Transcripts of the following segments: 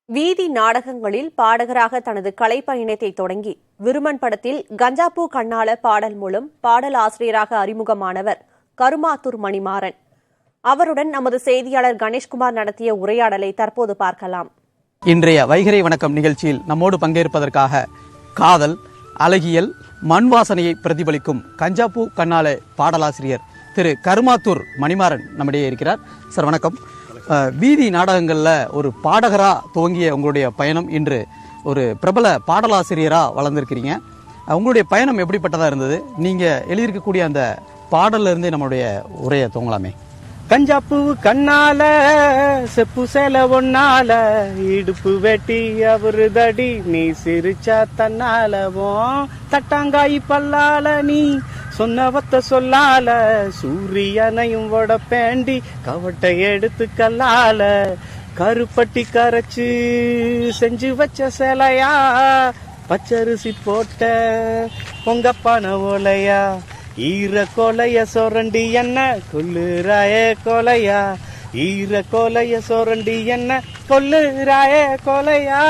வீதி நாடகங்களில் பாடகராக தனது கலைப்பயணத்தை தொடங்கி விருமன் படத்தில் கஞ்சாப்பூ கண்ணால பாடல் மூலம் பாடல் ஆசிரியராக அறிமுகமானவர் கருமாத்தூர் மணிமாறன். அவருடன் நமது செய்தியாளர் கணேஷ்குமார் நடத்திய உரையாடலை தற்போது பார்க்கலாம். இன்றைய வைகரை வணக்கம் நிகழ்ச்சியில் நம்மோடு பங்கேற்பதற்காக காதல், அழகியல், மண் வாசனையை பிரதிபலிக்கும் கஞ்சாப்பூ கண்ணால பாடலாசிரியர் திரு கருமாத்தூர் மணிமாறன் நம்மிடையே இருக்கிறார். சார் வணக்கம். வீதி நாடகங்களில் ஒரு பாடகராக துவங்கிய உங்களுடைய பயணம் இன்று ஒரு பிரபல பாடலாசிரியராக வளர்ந்துருக்கிறீங்க. உங்களுடைய பயணம் எப்படிப்பட்டதாக இருந்தது? நீங்கள் எழுதியிருக்கக்கூடிய அந்த பாடல்ல இருந்தே நம்மளுடைய உரையை துவங்கலாமே. கஞ்சாப்பூ கண்ணால செப்பு சேல ஒன்னால இடுப்பு வெட்டி அவரு தடி நீ சிரிச்சா தன்னாலவும் தட்டாங்காய் பல்லால நீ சொன்னவத்த சொல்லால சூரியனையும் வடப்பேண்டி கவட்டை எடுத்து கல்லால கருப்பட்டி கரைச்சு செஞ்சு வச்ச சேலையா பச்சரிசி போட்ட பொங்கப்பான ஓலையா ஈர கொலைய சொரண்டி என்ன கொல்லுராய கொலையா ஈர கொலைய சொரண்டி என்ன கொல்லுராய கொலையா.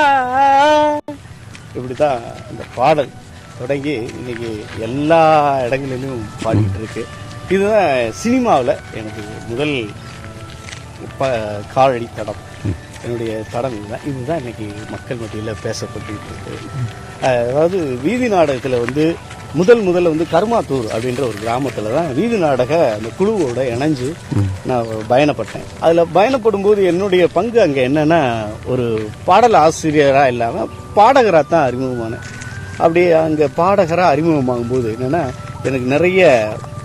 இப்படிதான் இந்த பாடல் தொடங்கி இன்னைக்கு எல்லா இடங்களிலும் பாடிட்டு இருக்கு. இதுதான் சினிமாவில் எனக்கு முதல் காலடி தடம், என்னுடைய தடம் இதுதான் இன்னைக்கு மக்கள் மத்தியில் பேசப்பட்டு இருக்கு. அதாவது வீதி நாடகத்தில் முதல்ல கருமாத்தூர் அப்படின்ற ஒரு கிராமத்துல தான் வீதி நாடக அந்த குழுவோட இணைஞ்சு நான் பயணப்பட்டேன். அதுல பயணப்படும் போது என்னுடைய பங்கு அங்க என்னன்னா, ஒரு பாடல் ஆசிரியரா இல்லாம பாடகரா தான் அறிமுகமானேன். அப்படியே அங்க பாடகரா அறிமுகமாகும் போது என்னன்னா, எனக்கு நிறைய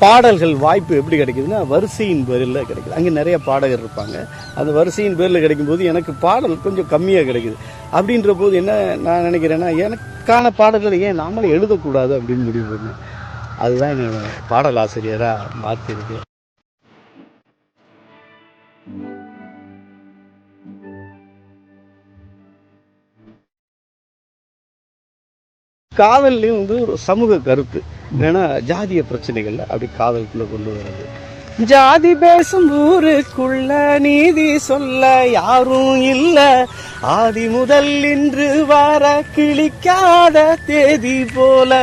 பாடல்கள் வாய்ப்பு எப்படி கிடைக்குதுன்னா வரிசையின் பேரில் கிடைக்குது. அங்கே நிறைய பாடகர் இருப்பாங்க. அந்த வரிசையின் பேரில் கிடைக்கும் போது எனக்கு பாடல் கொஞ்சம் கம்மியாக கிடைக்குது. அப்படின்ற போது என்ன நான் நினைக்கிறேன்னா, எனக்கான பாடல்களை ஏன் நாமளே எழுதக்கூடாது அப்படின்னு முடிவு பண்ணேன். அதுதான் என்னோட பாடல் ஆசிரியராக மாற்றிருக்கு. காதல்லையும் ஒரு சமூக கருத்து என்னன்னா, ஜாதிய பிரச்சனைகள்ல அப்படி காதலுக்குள்ள கொண்டு வர்றது. ஜாதி பேசும் ஊருக்குள்ள நீதி சொல்ல யாரும் இல்ல, ஆதி முதல் இன்று வர கிளிக்காத தேதி போல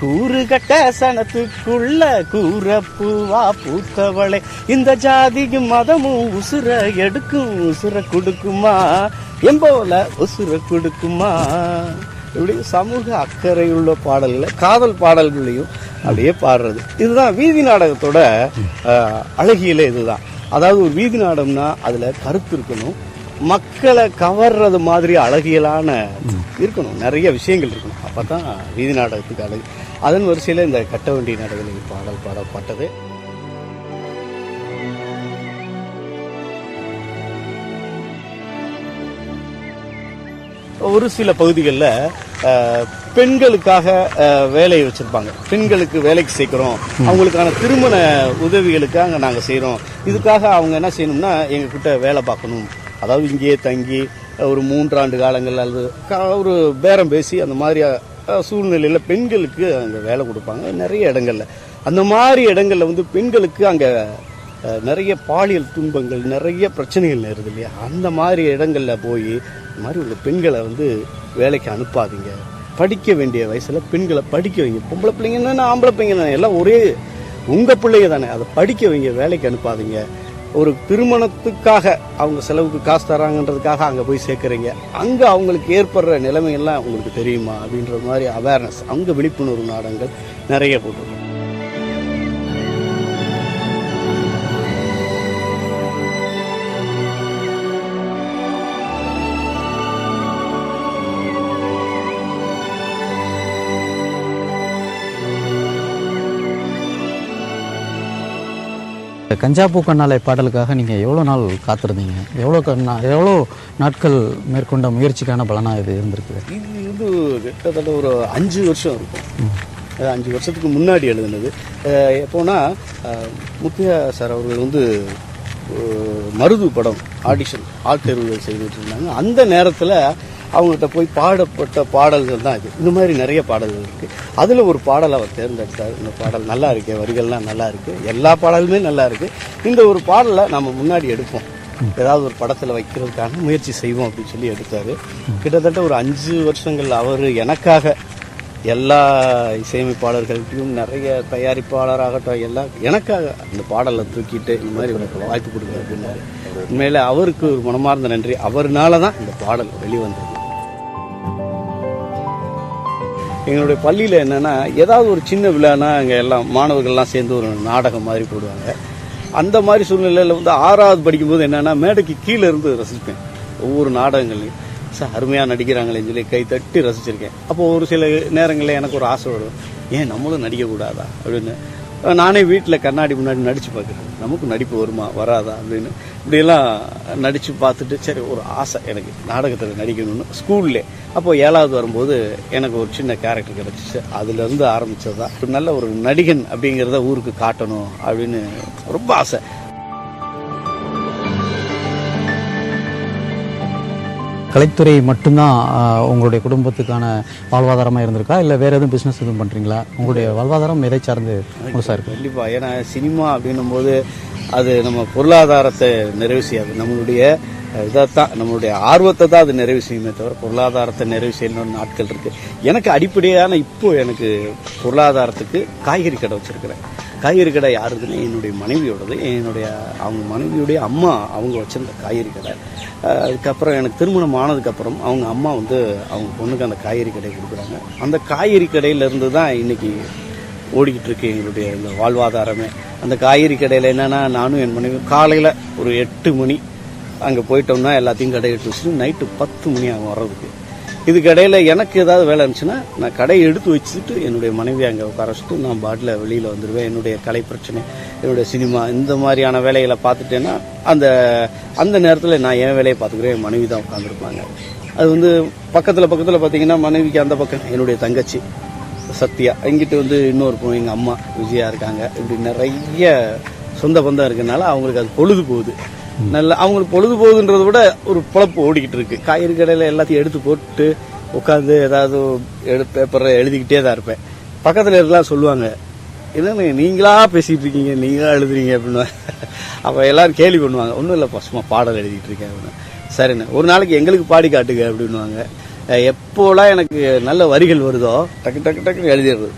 கூறு கட்ட சனத்துக்குள்ள கூறப்பூவா பூத்தவளை இந்த ஜாதிக்கும் மதமும் உசுர எடுக்கும் உசுர கொடுக்குமா எம்போல உசுர கொடுக்குமா. இப்படி சமூக அக்கறையுள்ள பாடல்களை காதல் பாடல்களையும் அப்படியே பாடுறது. இதுதான் வீதி நாடகத்தோட அழகியலே. இதுதான், அதாவது ஒரு வீதி நாடகம்னா அதுல கருத்து இருக்கணும், மக்களை கவர்றது மாதிரி அழகியலான இருக்கணும், நிறைய விஷயங்கள் இருக்கணும். அப்பதான் வீதி நாடகத்துக்கு அழகு. அதன் வரிசையில இந்த கட்ட வண்டி நாடகங்கள் பாடல் பாடப்பட்டது. ஒரு சில பகுதிகளில் பெண்களுக்காக வேலையை வச்சிருப்பாங்க. பெண்களுக்கு வேலைக்கு சேர்க்கிறோம், அவங்களுக்கான திருமண உதவிகளுக்காக நாங்கள் செய்கிறோம். இதுக்காக அவங்க என்ன செய்யணும்னா, எங்ககிட்ட வேலை பார்க்கணும். அதாவது இங்கேயே தங்கி ஒரு 3 ஆண்டு காலங்கள் அல்லது ஒரு பேரம் பேசி அந்த மாதிரி சூழ்நிலையில் பெண்களுக்கு அங்கே வேலை கொடுப்பாங்க. நிறைய இடங்கள்ல அந்த மாதிரி இடங்கள்ல பெண்களுக்கு அங்கே நிறைய பாலியல் துன்பங்கள், நிறைய பிரச்சனைகள் நேருது இல்லையா. அந்த மாதிரி இடங்கள்ல போய் இந்த மாதிரி உள்ள பெண்களை வேலைக்கு அனுப்பாதீங்க. படிக்க வேண்டிய வயசுல பெண்களை படிக்க வைங்க. பொம்பளை பிள்ளைங்கன்னா ஆம்பளை பிள்ளைங்க எல்லாம் ஒரே உங்க பிள்ளைங்க தானே, அதை படிக்க வைங்க, வேலைக்கு அனுப்பாதீங்க. ஒரு திருமணத்துக்காக அவங்க செலவுக்கு காசு தராங்கன்றதுக்காக அங்க போய் சேர்க்குறீங்க. அங்க அவங்களுக்கு ஏற்படுற நிலைமைகள்லாம் உங்களுக்கு தெரியுமா அப்படின்ற மாதிரி அவேர்னஸ், அங்க விழிப்புணர்வு நாடகங்கள் நிறைய போட்டுருக்கோம். கஞ்சாப்பூ கண்ணாலை பாடலுக்காக நீங்கள் எவ்வளோ நாள் காத்திருந்தீங்க? எவ்வளோ நாட்கள் மேற்கொண்ட முயற்சிக்கான பலனாக இது இருந்திருக்கு? இது கிட்டத்தட்ட ஒரு 5 வருஷம் இருக்கும். 5 வருஷத்துக்கு முன்னாடி எழுதுனது. எப்போனா முத்தியா சார் அவர்கள் மருது படம் ஆடிஷன் ஆள் தேர்வுகள் செய்துட்டு இருந்தாங்க. அந்த நேரத்தில் அவங்ககிட்ட போய் பாடப்பட்ட பாடல்கள் தான் இது. இந்த மாதிரி நிறைய பாடல்கள் இருக்கு. அதுல ஒரு பாடல் அவர் தேர்ந்தெடுத்தார். இந்த பாடல் நல்லா இருக்கு, வரிகள்லாம் நல்லா இருக்கு, எல்லா பாடலுமே நல்லா இருக்கு. இந்த ஒரு பாடலை நம்ம முன்னாடி எடுப்போம் ஏதாவது ஒரு படத்தில் வைக்கிறதுக்கான முயற்சி செய்வோம் அப்படின்னு சொல்லி எடுத்தார். கிட்டத்தட்ட ஒரு 5 வருஷங்கள் அவர் எனக்காக எல்லா இசையமைப்பாளர்களுக்கும் நிறைய தயாரிப்பாளராகட்டும் எல்லாம் எனக்காக அந்த பாடலை தூக்கிட்டு இந்த மாதிரி எனக்கு வாய்ப்பு கொடுங்க அப்படின்னாரு. உண்மையில அவருக்கு ஒரு மனமார்ந்த நன்றி. அவர்னால தான் இந்த பாடல் வெளிவந்தது. எங்களுடைய பள்ளியில் என்னன்னா ஏதாவது ஒரு சின்ன விழானா அங்கே எல்லாம் மாணவர்கள்லாம் சேர்ந்து ஒரு நாடகம் மாதிரி போடுவாங்க. அந்த மாதிரி சூழ்நிலையில் வந்து 6வது படிக்கும்போது என்னன்னா மேடைக்கு கீழே இருந்து ரசிப்பேன். ஒவ்வொரு நாடகங்களையும் சார் அருமையாக நடிக்கிறாங்களேன்னு சொல்லி கை தட்டி ரசிச்சிருக்கேன். அப்போது ஒரு சில நேரங்களில் எனக்கு ஒரு ஆசை வரும், ஏன் நம்மளும் நடிக்கக்கூடாதா அப்படின்னு. நானே வீட்டில் கண்ணாடி முன்னாடி நடித்து பார்க்குறேன், நமக்கு நடிப்பு வருமா வராதா அப்படின்னு. இப்படியெல்லாம் நடித்து பார்த்துட்டு சரி ஒரு ஆசை எனக்கு நாடகத்தில் நடிக்கணும்னு ஸ்கூல்லே. அப்போது 7வது வரும்போது எனக்கு ஒரு சின்ன கேரக்டர் கிடச்சிச்சு. அதுலேருந்து ஆரம்பித்தது தான் ஒரு நல்ல ஒரு நடிகன் அப்படிங்கிறத ஊருக்கு காட்டணும் அப்படின்னு ரொம்ப ஆசை. கலைத்துறை மட்டும்தான் உங்களுடைய குடும்பத்துக்கான வாழ்வாதாரமாக இருந்திருக்கா, இல்லை வேறு எதுவும் பிஸ்னஸ் எதுவும் பண்ணுறீங்களா? உங்களுடைய வாழ்வாதாரம் எதை சார்ந்து முழுசாக இருக்கு? கண்டிப்பாக. ஏன்னா சினிமா அப்படின்னும் போது அது நம்ம பொருளாதாரத்தை நிறைவு செய்யாது. நம்மளுடைய இதைத்தான் நம்மளுடைய ஆர்வத்தை தான் அது நிறைவு செய்யுமே தவிர பொருளாதாரத்தை நிறைவு செய்யணும்னு நாட்கள் இருக்கு. எனக்கு அடிப்படையான இப்போ எனக்கு பொருளாதாரத்துக்கு காய்கறி கடை வச்சிருக்கிறேன். காய்கறி கடை யாருதுன்னு என்னுடைய மனைவியோடது. அவங்க மனைவியுடைய அம்மா அவங்க வச்சிருந்த காய்கறி கடை. அதுக்கப்புறம் எனக்கு திருமணம் ஆனதுக்கப்புறம் அவங்க அம்மா வந்து அவங்க பொண்ணுக்கு அந்த காய்கறி கடை கொடுக்குறாங்க. அந்த காய்கறி கடையிலேருந்து தான் இன்னைக்கு ஓடிக்கிட்டு இருக்கு எங்களுடைய இந்த வாழ்வாதாரமே. அந்த காய்கறி கடையில் என்னன்னா நானும் என் மனைவி காலையில் ஒரு 8 மணி அங்கே போயிட்டோம்னா எல்லாத்தையும் கடை எடுத்து வச்சுட்டு நைட்டு 10 மணி ஆகும் வர்றதுக்கு. இதுக்கு இடையில எனக்கு ஏதாவது வேலை இருந்துச்சுன்னா நான் கடையை எடுத்து வச்சுட்டு என்னுடைய மனைவி அங்கே உட்கார வச்சுட்டு நான் பாட்டில் வெளியில் வந்துடுவேன். என்னுடைய கலை பிரச்சனை, என்னுடைய சினிமா இந்த மாதிரியான வேலைகளை பார்த்துட்டேன்னா அந்த நேரத்தில் நான் என் வேலையை பார்த்துக்கிறேன். என் மனைவி தான் உட்காந்துருப்பாங்க. அது வந்து பக்கத்தில் பார்த்தீங்கன்னா மனைவிக்கு அந்த பக்கம் என்னுடைய தங்கச்சி சத்யா, இங்கிட்டு வந்து இன்னொரு எங்கள் அம்மா விஜயா இருக்காங்க. இப்படி நிறைய சொந்த பந்தம் இருக்கனால அவங்களுக்கு அது பொழுது போகுது. நல்லா அவங்களுக்கு பொழுது போகுதுன்றதை விட ஒரு பொழப்பு ஓடிக்கிட்டு இருக்கு. காய்கறி கடையில் எல்லாத்தையும் எடுத்து போட்டு உட்காந்து ஏதாவது பேப்பரை எழுதிக்கிட்டே தான் இருப்பேன். பக்கத்தில் இருக்கலாம் சொல்லுவாங்க, என்னன்னு நீங்களா பேசிகிட்டு இருக்கீங்க, நீங்களா எழுதுறீங்க அப்படின்னு. அப்போ எல்லாரும் கேள்வி பண்ணுவாங்க, ஒன்றும் இல்லைப்பா சும்மா பாடல் எழுதிட்டு இருக்கேன் அப்படின்னு. சரிண்ணே ஒரு நாளைக்கு எங்களுக்கு பாடி காட்டுங்க அப்படின்வாங்க. எப்போலாம் எனக்கு நல்ல வரிகள் வருதோ டக்குன்னு எழுதிடுறது.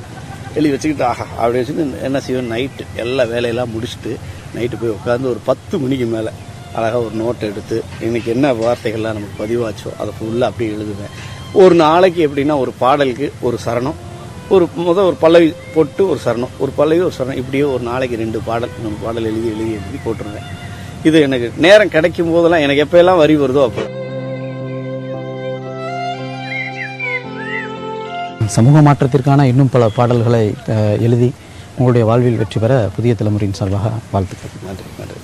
எழுதி வச்சுக்கிட்டு ஆஹா அப்படி வச்சுட்டு என்ன செய்வேன், நைட்டு எல்லா வேலையெல்லாம் முடிச்சுட்டு நைட்டு போய் உட்காந்து ஒரு 10 மணிக்கு மேலே அழகாக ஒரு நோட் எடுத்து இன்னைக்கு என்ன வார்த்தைகள்லாம் நமக்கு பதிவாச்சோ அதை ஃபுல்லாக அப்படியே எழுதுவேன். ஒரு நாளைக்கு எப்படின்னா ஒரு பாடலுக்கு ஒரு சரணம், ஒரு பல்லவி போட்டு ஒரு சரணம், ஒரு பல்லவி ஒரு சரணம், இப்படியே ஒரு நாளைக்கு 2 பாடல் 3 பாடல் எழுதி போட்டுருவேன். இது எனக்கு நேரம் கிடைக்கும் போதெல்லாம் எனக்கு எப்போல்லாம் வரி வருதோ அப்போ. சமூக மாற்றத்திற்கான இன்னும் பல பாடல்களை எழுதி உங்களுடைய வாழ்வில் வெற்றி பெற புதிய தலைமுறையின் சார்பாக வாழ்த்துக்கள். நன்றி.